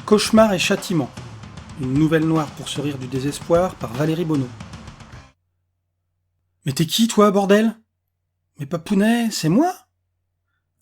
Cauchemar et châtiment. Une nouvelle noire pour se rire du désespoir par Valérie Bonneau. Mais t'es qui, toi, bordel? Mais Papounet, c'est moi?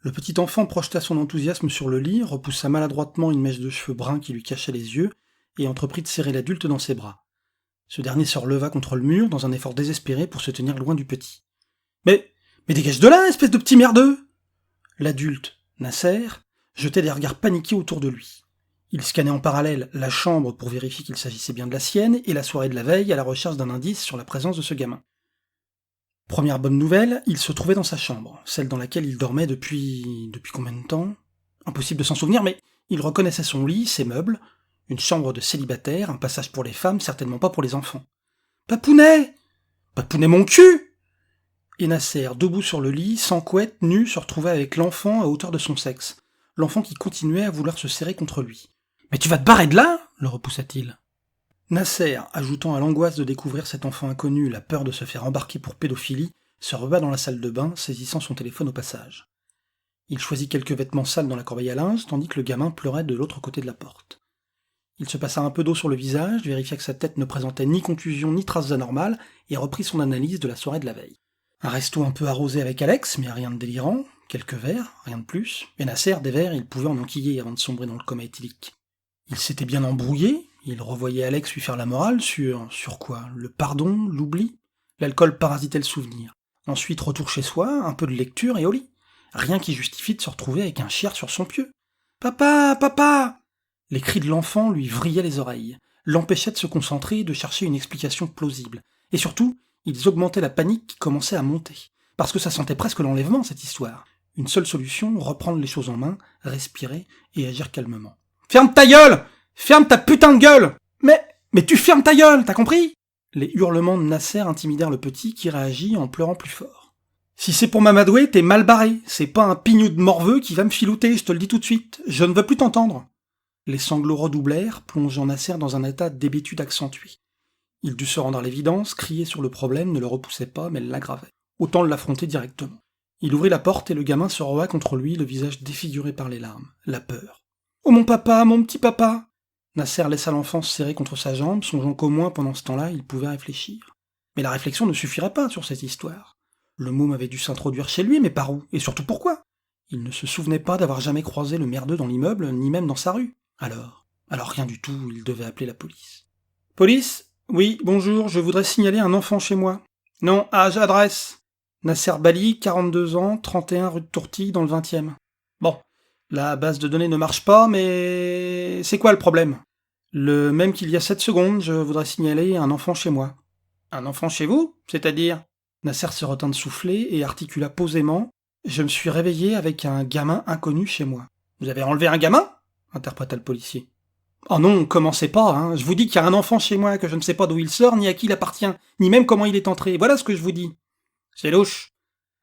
Le petit enfant projeta son enthousiasme sur le lit, repoussa maladroitement une mèche de cheveux bruns qui lui cachait les yeux, et entreprit de serrer l'adulte dans ses bras. Ce dernier se releva contre le mur dans un effort désespéré pour se tenir loin du petit. Mais dégage de là, espèce de petit merdeux! L'adulte, Nasser, jetait des regards paniqués autour de lui. Il scannait en parallèle la chambre pour vérifier qu'il s'agissait bien de la sienne et la soirée de la veille à la recherche d'un indice sur la présence de ce gamin. Première bonne nouvelle, il se trouvait dans sa chambre, celle dans laquelle il dormait depuis combien de temps? Impossible de s'en souvenir, mais il reconnaissait son lit, ses meubles, une chambre de célibataire, un passage pour les femmes, certainement pas pour les enfants. Papounet! Papounet mon cul! Et Nasser, debout sur le lit, sans couette, nu, se retrouvait avec l'enfant à hauteur de son sexe. L'enfant qui continuait à vouloir se serrer contre lui. « Mais tu vas te barrer de là !» le repoussa-t-il. Nasser, ajoutant à l'angoisse de découvrir cet enfant inconnu la peur de se faire embarquer pour pédophilie, se reba dans la salle de bain, saisissant son téléphone au passage. Il choisit quelques vêtements sales dans la corbeille à linge, tandis que le gamin pleurait de l'autre côté de la porte. Il se passa un peu d'eau sur le visage, vérifia que sa tête ne présentait ni contusion ni traces anormales, et reprit son analyse de la soirée de la veille. Un resto un peu arrosé avec Alex, mais rien de délirant, quelques verres, rien de plus, et Nasser, des verres, il pouvait en enquiller avant de sombrer dans le coma éthylique. Il s'était bien embrouillé, il revoyait Alex lui faire la morale sur quoi? Le pardon, l'oubli? L'alcool parasitait le souvenir. Ensuite, retour chez soi, un peu de lecture et au lit. Rien qui justifie de se retrouver avec un chier sur son pieu. « Papa, papa !» Les cris de l'enfant lui vrillaient les oreilles, l'empêchaient de se concentrer et de chercher une explication plausible. Et surtout, ils augmentaient la panique qui commençait à monter. Parce que ça sentait presque l'enlèvement, cette histoire. Une seule solution, reprendre les choses en main, respirer et agir calmement. « Ferme ta gueule! Ferme ta putain de gueule! Mais tu fermes ta gueule, t'as compris ?» Les hurlements de Nasser intimidèrent le petit qui réagit en pleurant plus fort. « Si c'est pour m'amadouer, t'es mal barré. C'est pas un pignou de morveux qui va me filouter, je te le dis tout de suite. Je ne veux plus t'entendre. » Les sanglots redoublèrent, plongeant Nasser dans un état d'hébétude accentuée. Il dut se rendre à l'évidence, crier sur le problème ne le repoussait pas, mais l'aggravait. Autant l'affronter directement. Il ouvrit la porte et le gamin se roa contre lui, le visage défiguré par les larmes, la peur. « Oh mon papa, mon petit papa !» Nasser laissa l'enfant se serrer contre sa jambe, songeant qu'au moins pendant ce temps-là, il pouvait réfléchir. Mais la réflexion ne suffirait pas sur cette histoire. Le môme avait dû s'introduire chez lui, mais par où? Et surtout pourquoi? Il ne se souvenait pas d'avoir jamais croisé le merdeux dans l'immeuble, ni même dans sa rue. Alors rien du tout, il devait appeler la police. « Police? Oui, bonjour, je voudrais signaler un enfant chez moi. »« Non, âge, adresse. » Nasser Bali, 42 ans, 31 rue de Tourtille, dans le 20e. « Bon, la base de données ne marche pas, mais c'est quoi le problème? » Le même qu'il y a 7 secondes, je voudrais signaler un enfant chez moi. « Un enfant chez vous? C'est-à-dire ?» Nasser se retint de souffler et articula posément. « Je me suis réveillé avec un gamin inconnu chez moi. »« Vous avez enlevé un gamin ?» interpréta le policier. « Oh non, commencez pas, hein. Je vous dis qu'il y a un enfant chez moi, que je ne sais pas d'où il sort, ni à qui il appartient, ni même comment il est entré. Voilà ce que je vous dis. »« C'est louche. »«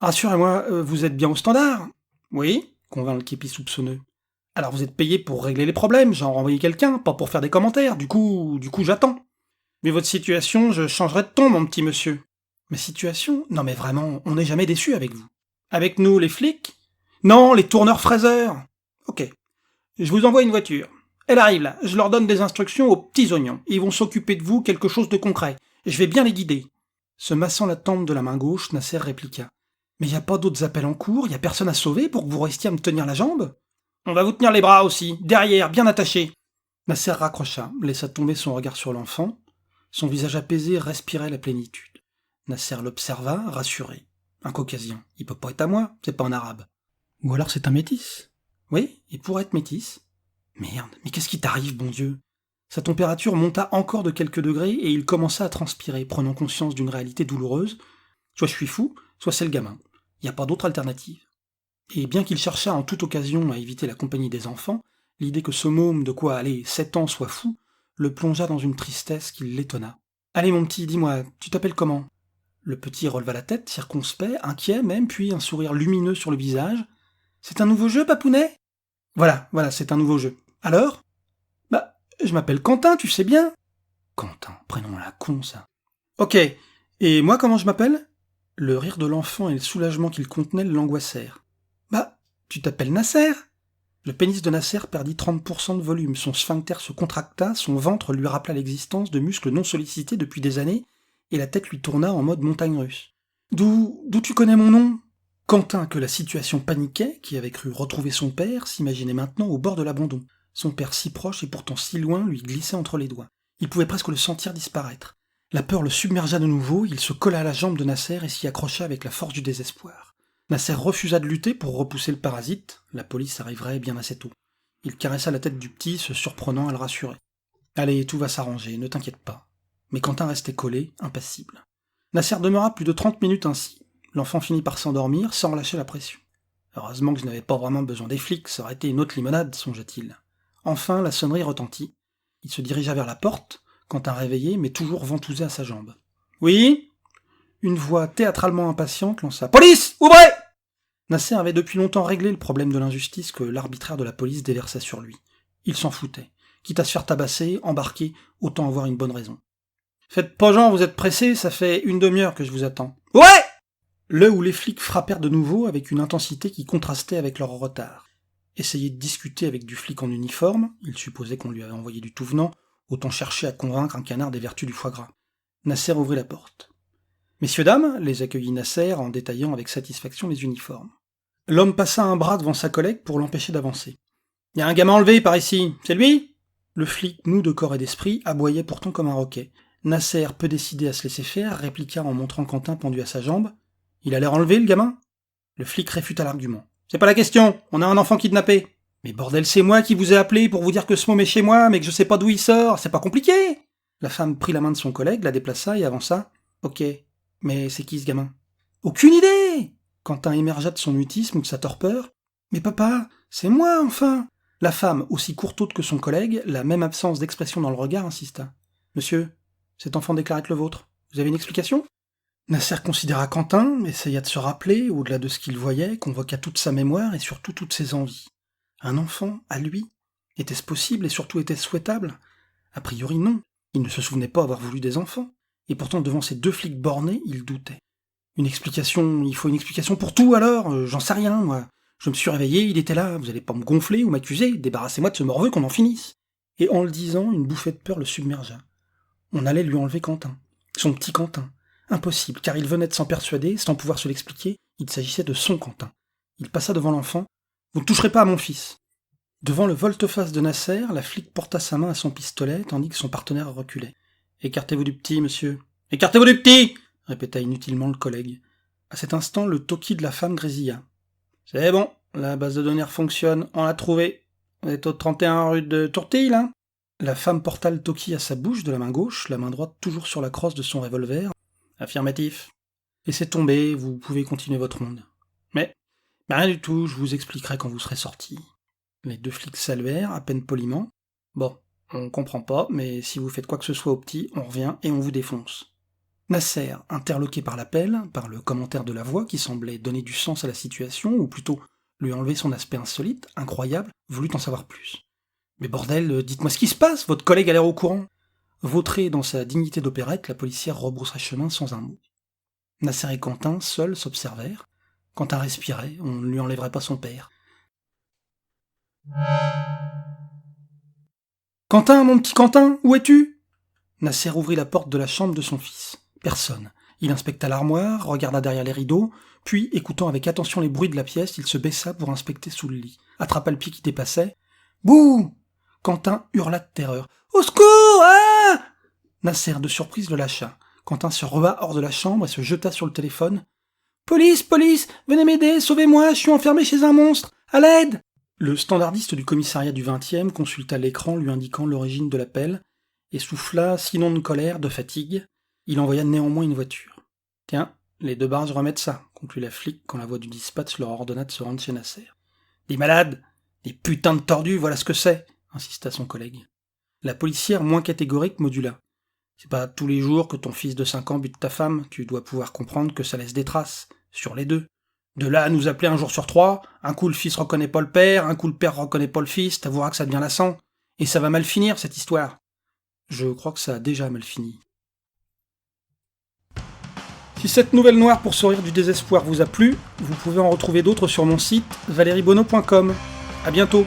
Rassurez-moi, vous êtes bien au standard ?»« Oui, » convint le képi soupçonneux. « Alors vous êtes payé pour régler les problèmes, j'en renvoyer quelqu'un, pas pour faire des commentaires, du coup j'attends. Mais votre situation, je changerai de ton, mon petit monsieur. »« Ma situation? Non mais vraiment, on n'est jamais déçu avec vous. »« Avec nous, les flics? »« Non, les tourneurs-fraiseurs. »« Ok. Je vous envoie une voiture. Elle arrive là, je leur donne des instructions aux petits oignons. Ils vont s'occuper de vous, quelque chose de concret. Je vais bien les guider. » Se massant la tempe de la main gauche, Nasser répliqua. « Mais y a pas d'autres appels en cours, y a personne à sauver pour que vous restiez à me tenir la jambe? »« On va vous tenir les bras aussi, derrière, bien attachés. » Nasser raccrocha, laissa tomber son regard sur l'enfant. Son visage apaisé respirait la plénitude. Nasser l'observa, rassuré. Un caucasien, il peut pas être à moi, c'est pas un arabe. Ou alors c'est un métis. Oui, il pourrait être métis. Merde, mais qu'est-ce qui t'arrive, bon Dieu? Sa température monta encore de quelques degrés et il commença à transpirer, prenant conscience d'une réalité douloureuse. Soit je suis fou, soit c'est le gamin. Y a pas d'autre alternative. Et bien qu'il cherchât en toute occasion à éviter la compagnie des enfants, l'idée que ce môme de 7 ans soit fou, le plongea dans une tristesse qui l'étonna. « Allez mon petit, dis-moi, tu t'appelles comment ?» Le petit releva la tête, circonspect, inquiet même, puis un sourire lumineux sur le visage. « C'est un nouveau jeu, Papounet ?»« Voilà, c'est un nouveau jeu. Alors ?»« Je m'appelle Quentin, tu sais bien. »« Quentin, prénom à la con, ça. »« Ok, et moi comment je m'appelle ?» Le rire de l'enfant et le soulagement qu'il contenait l'angoissèrent. « Tu t'appelles Nasser ?»« Le pénis de Nasser perdit 30% de volume, son sphincter se contracta, son ventre lui rappela l'existence de muscles non sollicités depuis des années, et la tête lui tourna en mode montagne russe. « D'où tu connais mon nom ?» Quentin, que la situation paniquait, qui avait cru retrouver son père, s'imaginait maintenant au bord de l'abandon. Son père si proche et pourtant si loin lui glissait entre les doigts. Il pouvait presque le sentir disparaître. La peur le submergea de nouveau, il se colla à la jambe de Nasser et s'y accrocha avec la force du désespoir. Nasser refusa de lutter pour repousser le parasite, la police arriverait bien assez tôt. Il caressa la tête du petit, se surprenant à le rassurer. « Allez, tout va s'arranger, ne t'inquiète pas. » Mais Quentin restait collé, impassible. Nasser demeura plus de 30 minutes ainsi. L'enfant finit par s'endormir, sans relâcher la pression. Heureusement que je n'avais pas vraiment besoin des flics, ça aurait été une autre limonade, songea-t-il. Enfin, la sonnerie retentit. Il se dirigea vers la porte, Quentin réveillé, mais toujours ventousé à sa jambe. « Oui ?» Une voix théâtralement impatiente lança « Police, ouvrez !» Nasser avait depuis longtemps réglé le problème de l'injustice que l'arbitraire de la police déversait sur lui. Il s'en foutait. Quitte à se faire tabasser, embarquer, autant avoir une bonne raison. « Faites pas genre, vous êtes pressé, ça fait une demi-heure que je vous attends. »« Ouais !» Le où les flics frappèrent de nouveau avec une intensité qui contrastait avec leur retard. Essayer de discuter avec du flic en uniforme, il supposait qu'on lui avait envoyé du tout venant, autant chercher à convaincre un canard des vertus du foie gras. Nasser ouvrit la porte. « Messieurs, dames », les accueillit Nasser en détaillant avec satisfaction les uniformes. L'homme passa un bras devant sa collègue pour l'empêcher d'avancer. « Y a un gamin enlevé par ici, c'est lui ?» Le flic, mou de corps et d'esprit, aboyait pourtant comme un roquet. Nasser, peu décidé à se laisser faire, répliqua en montrant Quentin pendu à sa jambe. « Il a l'air enlevé, le gamin ?» Le flic réfuta l'argument. « C'est pas la question, on a un enfant kidnappé. »« Mais bordel, c'est moi qui vous ai appelé pour vous dire que ce môme est chez moi, mais que je sais pas d'où il sort, c'est pas compliqué !» La femme prit la main de son collègue, la déplaça et avança. « Ok, mais c'est qui ce gamin ?»« Aucune idée !» Quentin émergea de son mutisme ou de sa torpeur. « Mais papa, c'est moi, enfin !» La femme, aussi courtoute que son collègue, la même absence d'expression dans le regard, insista. « Monsieur, cet enfant déclare être le vôtre. Vous avez une explication ?» Nasser considéra Quentin, essaya de se rappeler, au-delà de ce qu'il voyait, convoqua toute sa mémoire et surtout toutes ses envies. Un enfant, à lui? Était-ce possible et surtout était-ce souhaitable? A priori non, il ne se souvenait pas avoir voulu des enfants, et pourtant devant ces deux flics bornés, il doutait. Une explication, il faut une explication pour tout alors, j'en sais rien moi. Je me suis réveillé, il était là, vous allez pas me gonfler ou m'accuser, débarrassez-moi de ce morveux qu'on en finisse. Et en le disant, une bouffée de peur le submergea. On allait lui enlever Quentin, son petit Quentin. Impossible, car il venait de s'en persuader, sans pouvoir se l'expliquer, il s'agissait de son Quentin. Il passa devant l'enfant. « Vous ne toucherez pas à mon fils !» Devant le volte-face de Nasser, la flic porta sa main à son pistolet, tandis que son partenaire reculait. « Écartez-vous du petit, monsieur. Écartez-vous du petit !» répéta inutilement le collègue. À cet instant, le toki de la femme grésilla. « C'est bon, la base de données fonctionne, on l'a trouvé. On est au 31 rue de Tourtille, hein ?» La femme porta le toki à sa bouche de la main gauche, la main droite toujours sur la crosse de son revolver. Affirmatif. Laissez tomber, vous pouvez continuer votre ronde. Mais rien du tout, je vous expliquerai quand vous serez sortis. Les deux flics saluèrent, à peine poliment. Bon, on comprend pas, mais si vous faites quoi que ce soit au petit, on revient et on vous défonce. Nasser, interloqué par l'appel, par le commentaire de la voix qui semblait donner du sens à la situation, ou plutôt lui enlever son aspect insolite, incroyable, voulut en savoir plus. Mais bordel, dites-moi ce qui se passe, votre collègue a l'air au courant. Vautré dans sa dignité d'opérette, la policière rebroussa chemin sans un mot. Nasser et Quentin, seuls, s'observèrent. Quentin respirait, on ne lui enlèverait pas son père. « Quentin, mon petit Quentin, où es-tu » Nasser ouvrit la porte de la chambre de son fils. Personne. Il inspecta l'armoire, regarda derrière les rideaux, puis, écoutant avec attention les bruits de la pièce, il se baissa pour inspecter sous le lit. Attrapa le pied qui dépassait. « Bouh !» Quentin hurla de terreur. « Au secours, ah !» Nasser, de surprise, le lâcha. Quentin se reba hors de la chambre et se jeta sur le téléphone. « Police, police, venez m'aider, sauvez-moi, je suis enfermé chez un monstre, à l'aide !» Le standardiste du commissariat du 20e consulta l'écran lui indiquant l'origine de l'appel, et souffla, sinon de colère, de fatigue. Il envoya néanmoins une voiture. « Tiens, les deux barges remettent ça », conclut la flic quand la voix du dispatch leur ordonna de se rendre chez Nasser. « Des malades, des putains de tordus, voilà ce que c'est !» insista son collègue. La policière, moins catégorique, modula. « C'est pas tous les jours que ton fils de 5 ans bute ta femme, tu dois pouvoir comprendre que ça laisse des traces, sur les deux. De là à nous appeler un jour sur 3, un coup le fils reconnaît pas le père, un coup le père reconnaît pas le fils, t'avoueras que ça devient lassant. Et ça va mal finir, cette histoire. » Je crois que ça a déjà mal fini. Si cette nouvelle noire pour sourire du désespoir vous a plu, vous pouvez en retrouver d'autres sur mon site valeriebono.com. À bientôt!